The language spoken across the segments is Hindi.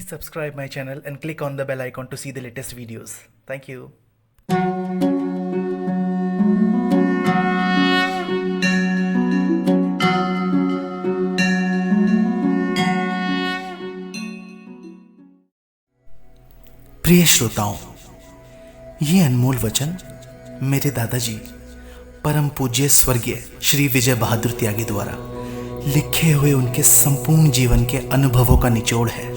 Please subscribe my channel and click on the bell icon to see the latest videos. Thank you. प्रिय श्रोताओं, ये अनमोल वचन मेरे दादाजी परम पूज्य स्वर्गीय श्री विजय बहादुर त्यागी द्वारा लिखे हुए उनके संपूर्ण जीवन के अनुभवों का निचोड़ है,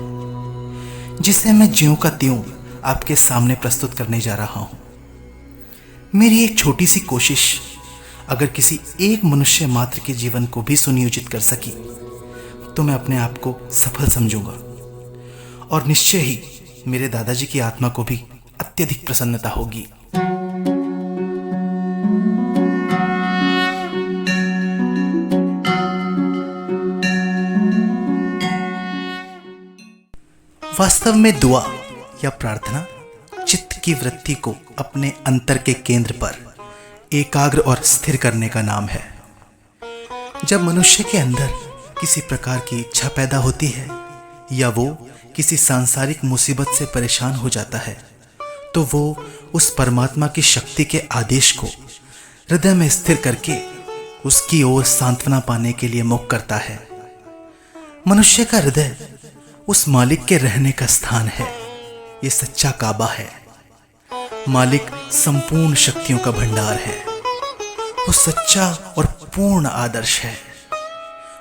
जिसे मैं ज्यों का त्यों आपके सामने प्रस्तुत करने जा रहा हूं। मेरी एक छोटी सी कोशिश अगर किसी एक मनुष्य मात्र के जीवन को भी सुनियोजित कर सकी तो मैं अपने आप को सफल समझूंगा और निश्चय ही मेरे दादाजी की आत्मा को भी अत्यधिक प्रसन्नता होगी। वास्तव में दुआ या प्रार्थना चित्त की वृत्ति को अपने अंतर के केंद्र पर एकाग्र और स्थिर करने का नाम है। जब मनुष्य के अंदर किसी प्रकार की इच्छा पैदा होती है या वो किसी सांसारिक मुसीबत से परेशान हो जाता है तो वो उस परमात्मा की शक्ति के आदेश को हृदय में स्थिर करके उसकी ओर सांत्वना पाने के लिए मुख करता है। मनुष्य का हृदय उस मालिक के रहने का स्थान है। ये सच्चा काबा है। मालिक संपूर्ण शक्तियों का भंडार है। वो सच्चा और पूर्ण आदर्श है।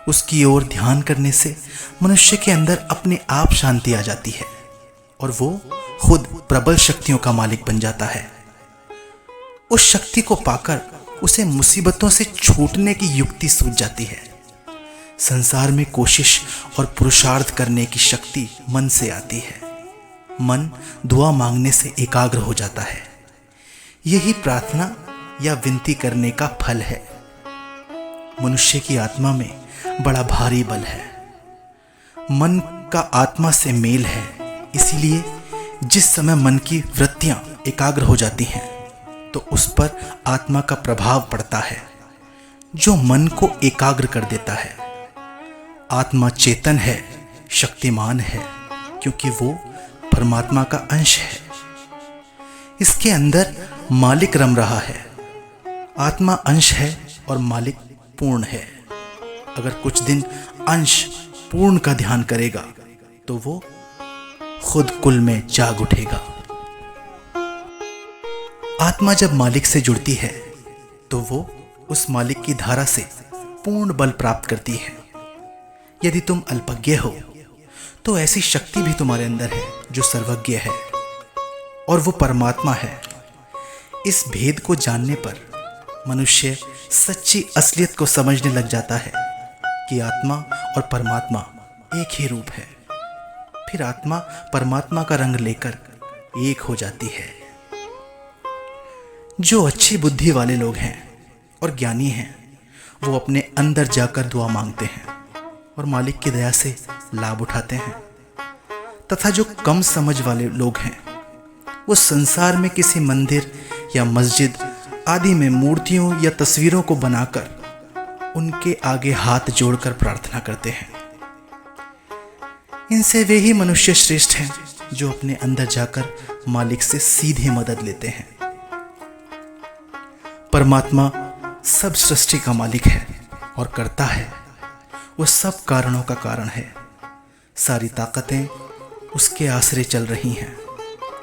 उसकी ओर ध्यान करने से मनुष्य के अंदर अपने आप शांति आ जाती है और वो खुद प्रबल शक्तियों का मालिक बन जाता है। उस शक्ति को पाकर उसे मुसीबतों से छूटने की युक्ति सूझ जाती है। संसार में कोशिश और पुरुषार्थ करने की शक्ति मन से आती है। मन दुआ मांगने से एकाग्र हो जाता है। यही प्रार्थना या विनती करने का फल है। मनुष्य की आत्मा में बड़ा भारी बल है। मन का आत्मा से मेल है। इसीलिए जिस समय मन की वृत्तियां एकाग्र हो जाती हैं तो उस पर आत्मा का प्रभाव पड़ता है जो मन को एकाग्र कर देता है। आत्मा चेतन है, शक्तिमान है, क्योंकि वो परमात्मा का अंश है। इसके अंदर मालिक रम रहा है। आत्मा अंश है और मालिक पूर्ण है। अगर कुछ दिन अंश पूर्ण का ध्यान करेगा तो वो खुद कुल में जाग उठेगा। आत्मा जब मालिक से जुड़ती है तो वो उस मालिक की धारा से पूर्ण बल प्राप्त करती है। यदि तुम अल्पज्ञ हो तो ऐसी शक्ति भी तुम्हारे अंदर है जो सर्वज्ञ है और वो परमात्मा है। इस भेद को जानने पर मनुष्य सच्ची असलियत को समझने लग जाता है कि आत्मा और परमात्मा एक ही रूप है। फिर आत्मा परमात्मा का रंग लेकर एक हो जाती है। जो अच्छी बुद्धि वाले लोग हैं और ज्ञानी हैं वो अपने अंदर जाकर दुआ मांगते हैं और मालिक की दया से लाभ उठाते हैं, तथा जो कम समझ वाले लोग हैं वो संसार में किसी मंदिर या मस्जिद आदि में मूर्तियों या तस्वीरों को बनाकर उनके आगे हाथ जोड़कर प्रार्थना करते हैं। इनसे वे ही मनुष्य श्रेष्ठ हैं जो अपने अंदर जाकर मालिक से सीधे मदद लेते हैं। परमात्मा सब सृष्टि का मालिक है और करता है। वो सब कारणों का कारण है। सारी ताकतें उसके आश्रय चल रही हैं।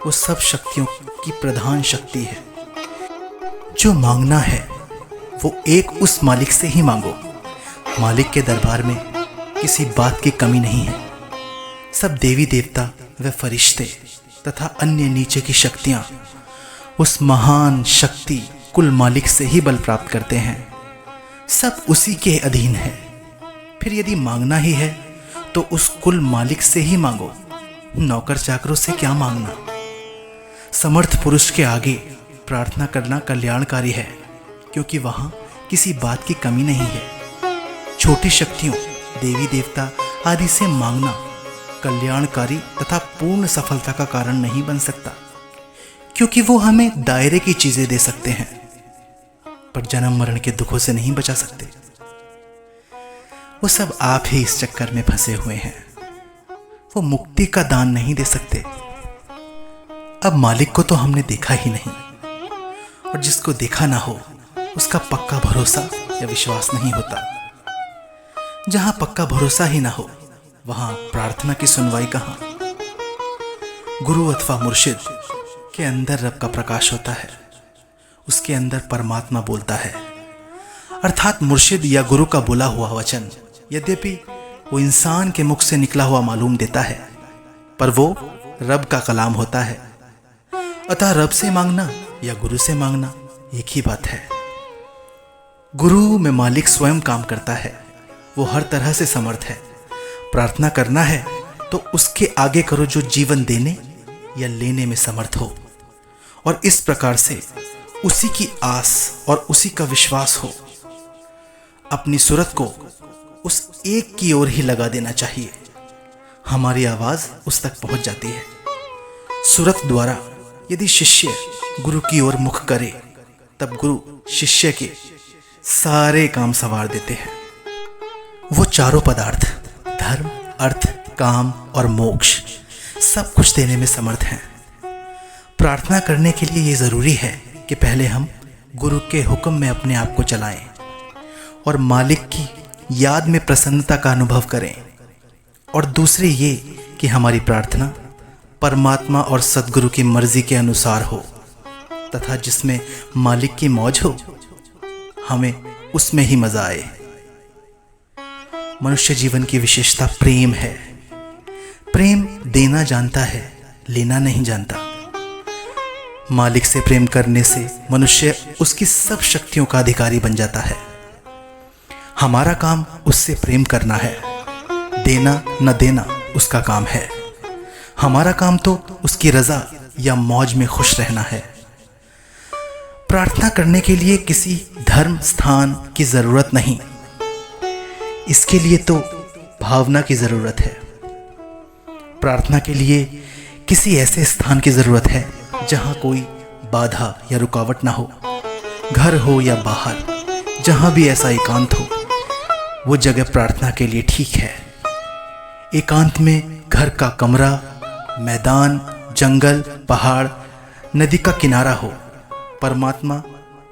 वो सब शक्तियों की प्रधान शक्ति है। जो मांगना है वो एक उस मालिक से ही मांगो। मालिक के दरबार में किसी बात की कमी नहीं है। सब देवी देवता व फरिश्ते तथा अन्य नीचे की शक्तियां उस महान शक्ति कुल मालिक से ही बल प्राप्त करते हैं। सब उसी के अधीन है। फिर यदि मांगना ही है तो उस कुल मालिक से ही मांगो। नौकर चाकरों से क्या मांगना। समर्थ पुरुष के आगे प्रार्थना करना कल्याणकारी है, क्योंकि वहां किसी बात की कमी नहीं है। छोटी शक्तियों देवी देवता आदि से मांगना कल्याणकारी तथा पूर्ण सफलता का कारण नहीं बन सकता, क्योंकि वो हमें दायरे की चीजें दे सकते हैं पर जन्म मरण के दुखों से नहीं बचा सकते। वो सब आप ही इस चक्कर में फंसे हुए हैं। वो मुक्ति का दान नहीं दे सकते। अब मालिक को तो हमने देखा ही नहीं, और जिसको देखा ना हो उसका पक्का भरोसा या विश्वास नहीं होता। जहां पक्का भरोसा ही ना हो वहां प्रार्थना की सुनवाई कहां। गुरु अथवा मुर्शिद के अंदर रब का प्रकाश होता है, उसके अंदर परमात्मा बोलता है, अर्थात मुर्शिद या गुरु का बोला हुआ वचन यद्यपि वो इंसान के मुख से निकला हुआ मालूम देता है, पर वो रब का कलाम होता है। अतः रब से मांगना या गुरु से मांगना एक ही बात है। गुरु में मालिक स्वयं काम करता है, वो हर तरह से समर्थ है। प्रार्थना करना है तो उसके आगे करो जो जीवन देने या लेने में समर्थ हो, और इस प्रकार से उसी की आस और उसी का विश्वास हो। अपनी सूरत को उस एक की ओर ही लगा देना चाहिए, हमारी आवाज उस तक पहुंच जाती है। सूरत द्वारा यदि शिष्य गुरु की ओर मुख करे तब गुरु शिष्य के सारे काम संवार देते हैं। वो चारों पदार्थ धर्म, अर्थ, काम और मोक्ष सब कुछ देने में समर्थ हैं। प्रार्थना करने के लिए ये जरूरी है कि पहले हम गुरु के हुक्म में अपने आप को चलाएं और मालिक की याद में प्रसन्नता का अनुभव करें, और दूसरी ये कि हमारी प्रार्थना परमात्मा और सद्गुरु की मर्जी के अनुसार हो तथा जिसमें मालिक की मौज हो हमें उसमें ही मजा आए। मनुष्य जीवन की विशेषता प्रेम है। प्रेम देना जानता है, लेना नहीं जानता। मालिक से प्रेम करने से मनुष्य उसकी सब शक्तियों का अधिकारी बन जाता है। हमारा काम उससे प्रेम करना है, देना न देना उसका काम है। हमारा काम तो उसकी रजा या मौज में खुश रहना है। प्रार्थना करने के लिए किसी धर्म स्थान की जरूरत नहीं, इसके लिए तो भावना की जरूरत है। प्रार्थना के लिए किसी ऐसे स्थान की जरूरत है जहां कोई बाधा या रुकावट ना हो। घर हो या बाहर, जहां भी ऐसा एकांत हो वो जगह प्रार्थना के लिए ठीक है। एकांत में घर का कमरा, मैदान, जंगल, पहाड़, नदी का किनारा हो, परमात्मा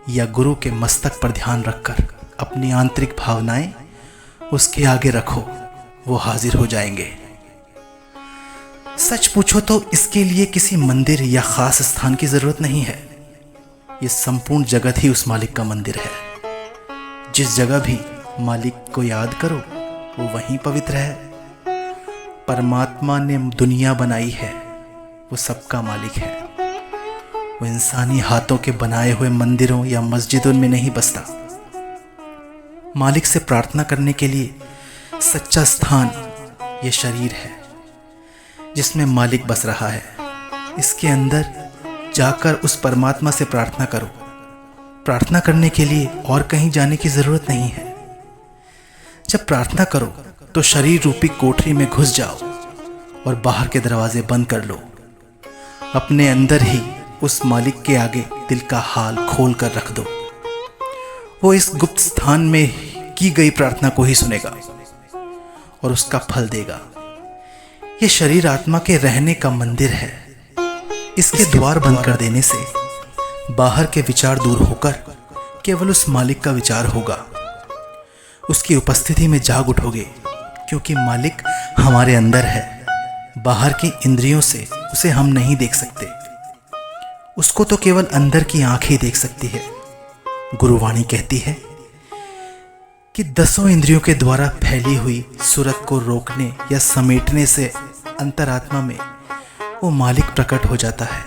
या गुरु के मस्तक पर ध्यान रखकर अपनी आंतरिक भावनाएं उसके आगे रखो, वो हाजिर हो जाएंगे। सच पूछो तो इसके लिए किसी मंदिर या खास स्थान की जरूरत नहीं है। ये संपूर्ण जगत ही उस मालिक का मंदिर है। जिस जगह भी मालिक को याद करो वो वहीं पवित्र है। परमात्मा ने दुनिया बनाई है, वो सबका मालिक है। वो इंसानी हाथों के बनाए हुए मंदिरों या मस्जिदों में नहीं बसता। मालिक से प्रार्थना करने के लिए सच्चा स्थान ये शरीर है जिसमें मालिक बस रहा है। इसके अंदर जाकर उस परमात्मा से प्रार्थना करो। प्रार्थना करने के लिए और कहीं जाने की जरूरत नहीं है। जब प्रार्थना करो तो शरीर रूपी कोठरी में घुस जाओ और बाहर के दरवाजे बंद कर लो। अपने अंदर ही उस मालिक के आगे दिल का हाल खोल कर रख दो। वो इस गुप्त स्थान में की गई प्रार्थना को ही सुनेगा और उसका फल देगा। ये शरीर आत्मा के रहने का मंदिर है। इसके द्वार बंद कर देने से बाहर के विचार दूर होकर केवल उस मालिक का विचार होगा। उसकी उपस्थिति में जाग उठोगे, क्योंकि मालिक हमारे अंदर है। बाहर की इंद्रियों से उसे हम नहीं देख सकते, उसको तो केवल अंदर की आंख ही देख सकती है। गुरुवाणी कहती है कि 10 इंद्रियों के द्वारा फैली हुई सूरत को रोकने या समेटने से अंतरात्मा में वो मालिक प्रकट हो जाता है।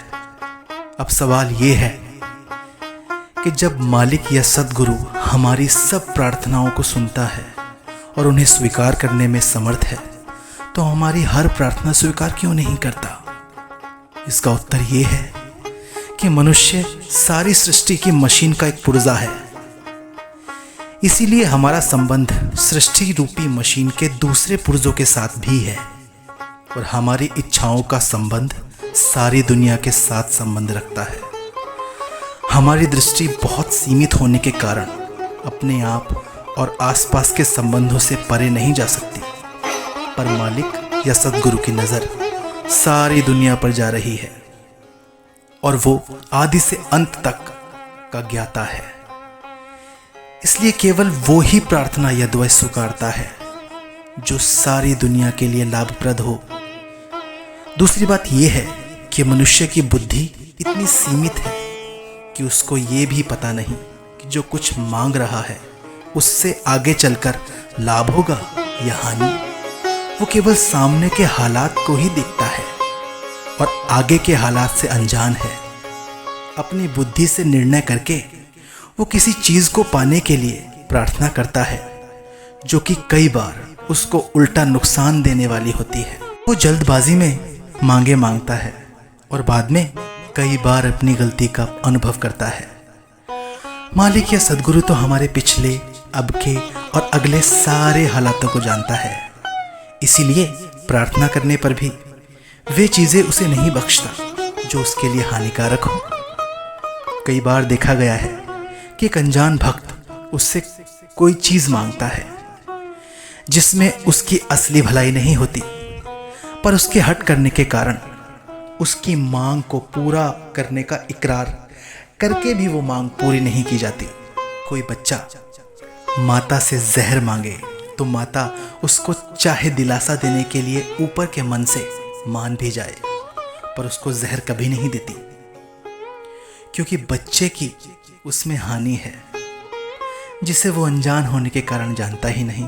अब सवाल ये है कि जब मालिक या सद्गुरु हमारी सब प्रार्थनाओं को सुनता है और उन्हें स्वीकार करने में समर्थ है, तो हमारी हर प्रार्थना स्वीकार क्यों नहीं करता? इसका उत्तर ये है कि मनुष्य सारी सृष्टि की मशीन का एक पुर्जा है। इसीलिए हमारा संबंध सृष्टि रूपी मशीन के दूसरे पुर्जों के साथ भी है, और हमारी इच्छाओं का संबंध सारी दुनिया के साथ संबंध रखता है। हमारी दृष्टि बहुत सीमित होने के कारण अपने आप और आसपास के संबंधों से परे नहीं जा सकती, पर मालिक या सद्गुरु की नजर सारी दुनिया पर जा रही है और वो आदि से अंत तक का ज्ञाता है। इसलिए केवल वो ही प्रार्थना या दुआ स्वीकारता है जो सारी दुनिया के लिए लाभप्रद हो। दूसरी बात यह है कि मनुष्य की बुद्धि इतनी सीमित है कि उसको ये भी पता नहीं कि जो कुछ मांग रहा है उससे आगे चलकर लाभ होगा या हानि। वो केवल सामने के हालात को ही देखता है और आगे के हालात से अनजान है। अपनी बुद्धि से निर्णय करके वो किसी चीज को पाने के लिए प्रार्थना करता है जो कि कई बार उसको उल्टा नुकसान देने वाली होती है। वो जल्दबाजी में मांगे मांगता है और बाद में कई बार अपनी गलती का अनुभव करता है। मालिक या सद्गुरु तो हमारे पिछले, अब के और अगले सारे हालातों को जानता है। इसीलिए प्रार्थना करने पर भी वे चीजें उसे नहीं बख्शता जो उसके लिए हानिकारक हो। कई बार देखा गया है कि एक अनजान भक्त उससे कोई चीज मांगता है जिसमें उसकी असली भलाई नहीं होती, पर उसके हट करने के कारण उसकी मांग को पूरा करने का इकरार करके भी वो मांग पूरी नहीं की जाती। कोई बच्चा माता से जहर मांगे तो माता उसको चाहे दिलासा देने के लिए ऊपर के मन से मान भी जाए, पर उसको जहर कभी नहीं देती, क्योंकि बच्चे की उसमें हानि है जिसे वो अनजान होने के कारण जानता ही नहीं।